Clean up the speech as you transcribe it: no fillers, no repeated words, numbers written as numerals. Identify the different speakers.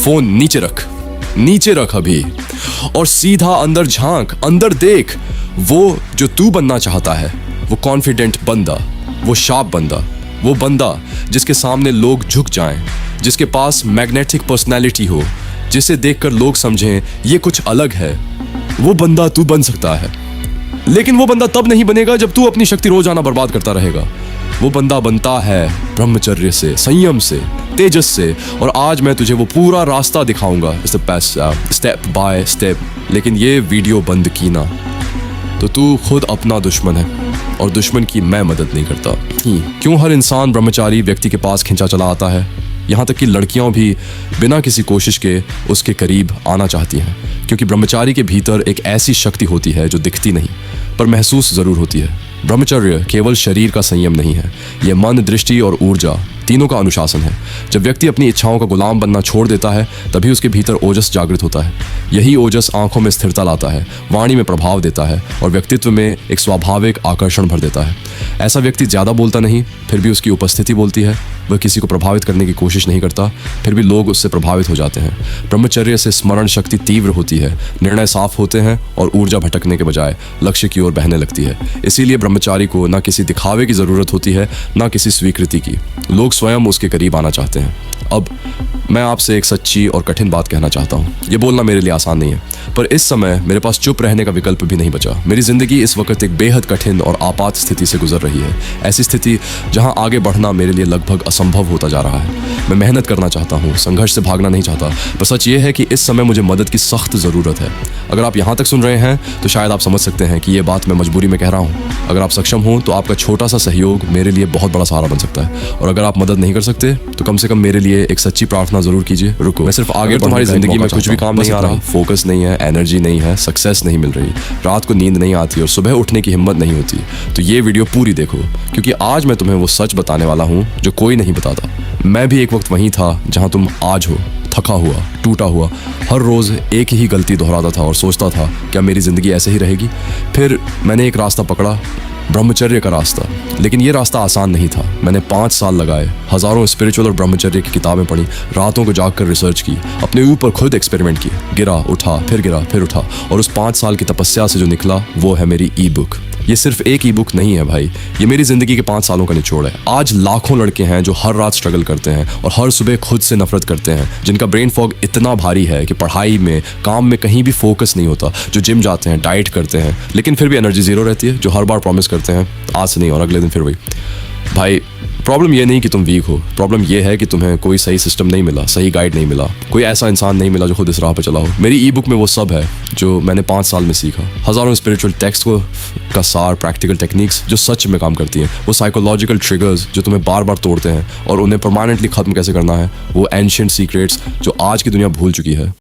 Speaker 1: Phone नीचे रख अभी और सीधा अंदर झांक, अंदर देख। वो जो तू बनना चाहता है, वो कॉन्फिडेंट बंदा, वो शार्प बंदा, वो बंदा जिसके सामने लोग झुक जाएं, जिसके पास मैग्नेटिक पर्सनैलिटी हो, जिसे देखकर लोग समझें ये कुछ अलग है, वो बंदा तू बन सकता है। लेकिन वो बंदा तब नहीं बनेगा जब तू अपनी शक्ति रोजाना बर्बाद करता रहेगा। वो बंदा बनता है ब्रह्मचर्य से, संयम से, तेजस से। और आज मैं तुझे वो पूरा रास्ता दिखाऊंगा स्टेप बाय स्टेप। लेकिन ये वीडियो बंद की ना तो तू खुद अपना दुश्मन है और दुश्मन की मैं मदद नहीं करता। क्यों हर इंसान ब्रह्मचारी व्यक्ति के पास खिंचा चला आता है? यहाँ तक कि लड़कियां भी बिना किसी कोशिश के उसके करीब आना चाहती हैं, क्योंकि ब्रह्मचारी के भीतर एक ऐसी शक्ति होती है जो दिखती नहीं पर महसूस ज़रूर होती है। ब्रह्मचर्य केवल शरीर का संयम नहीं है, यह मन, दृष्टि और ऊर्जा तीनों का अनुशासन है। जब व्यक्ति अपनी इच्छाओं का गुलाम बनना छोड़ देता है, तभी उसके भीतर ओजस जागृत होता है। यही ओजस आंखों में स्थिरता लाता है, वाणी में प्रभाव देता है और व्यक्तित्व में एक स्वाभाविक आकर्षण भर देता है। ऐसा व्यक्ति ज़्यादा बोलता नहीं, फिर भी उसकी उपस्थिति बोलती है। वह किसी को प्रभावित करने की कोशिश नहीं करता, फिर भी लोग उससे प्रभावित हो जाते हैं। ब्रह्मचर्य से स्मरण शक्ति तीव्र होती है, निर्णय साफ होते हैं और ऊर्जा भटकने के बजाय लक्ष्य की ओर बहने लगती है। इसीलिए ब्रह्मचारी को ना किसी दिखावे की ज़रूरत होती है, ना किसी स्वीकृति की। लोग स्वयं उसके करीब आना चाहते हैं। अब मैं आपसे एक सच्ची और कठिन बात कहना चाहता हूँ। ये बोलना मेरे लिए आसान नहीं है, पर इस समय मेरे पास चुप रहने का विकल्प भी नहीं बचा। मेरी ज़िंदगी इस वक्त एक बेहद कठिन और आपात स्थिति से गुजर रही है। ऐसी स्थिति जहाँ आगे बढ़ना मेरे लिए लगभग असंभव होता जा रहा है। मैं मेहनत करना चाहता हूँ, संघर्ष से भागना नहीं चाहता, पर सच ये है कि इस समय मुझे मदद की सख्त ज़रूरत है। अगर आप यहाँ तक सुन रहे हैं तो शायद आप समझ सकते हैं कि ये बात मैं मजबूरी में कह रहा हूँ। अगर आप सक्षम हो तो आपका छोटा सा सहयोग मेरे लिए बहुत बड़ा सहारा बन सकता है। और अगर आप मदद नहीं कर सकते तो कम से कम मेरे लिए एक सच्ची प्रार्थना ज़रूर कीजिए। रुको, मैं सिर्फ आगे तुम्हारी ज़िंदगी में कुछ भी काम नहीं आ रहा, फोकस नहीं है, एनर्जी नहीं है, सक्सेस नहीं मिल रही, रात को नींद नहीं आती और सुबह उठने की हिम्मत नहीं होती, तो ये वीडियो पूरी देखो, क्योंकि आज मैं तुम्हें वो सच बताने वाला हूँ जो कोई नहीं बताता। मैं भी एक वक्त वहीं था जहाँ तुम आज हो, थका हुआ, टूटा हुआ, हर रोज़ एक ही गलती दोहराता था और सोचता था क्या मेरी ज़िंदगी ऐसे ही रहेगी। फिर मैंने एक रास्ता पकड़ा, ब्रह्मचर्य का रास्ता। लेकिन ये रास्ता आसान नहीं था। मैंने 5 साल लगाए, हज़ारों स्पिरिचुअल और ब्रह्मचर्य की किताबें पढ़ी, रातों को जागकर रिसर्च की, अपने ऊपर खुद एक्सपेरिमेंट किए, गिरा उठा, फिर उठा, और उस 5 साल की तपस्या से जो निकला वो है मेरी ई बुक। ये सिर्फ एक ई बुक नहीं है भाई, ये मेरी ज़िंदगी के 5 सालों का निचोड़ है। आज लाखों लड़के हैं जो हर रात स्ट्रगल करते हैं और हर सुबह खुद से नफरत करते हैं, जिनका ब्रेन फॉग इतना भारी है कि पढ़ाई में, काम में कहीं भी फोकस नहीं होता, जो जिम जाते हैं, डाइट करते हैं, लेकिन फिर भी एनर्जी ज़ीरो रहती है, जो हर बार प्रॉमिस करते हैं आज से नहीं और अगले दिन फिर वही। भाई प्रॉब्लम ये नहीं कि तुम वीक हो, प्रॉब्लम ये है कि तुम्हें कोई सही सिस्टम नहीं मिला, सही गाइड नहीं मिला, कोई ऐसा इंसान नहीं मिला जो खुद इस राह पे चला हो। मेरी ई बुक में वो सब है जो मैंने 5 साल में सीखा। हज़ारों स्पिरिचुअल टेक्स्ट का सार, प्रैक्टिकल टेक्निक्स जो सच में काम करती हैं, वो साइकोलॉजिकल ट्रिगर्स जो तुम्हें बार बार तोड़ते हैं और उन्हें परमानेंटली ख़त्म कैसे करना है, वो एंशिएंट सीक्रेट्स जो आज की दुनिया भूल चुकी है।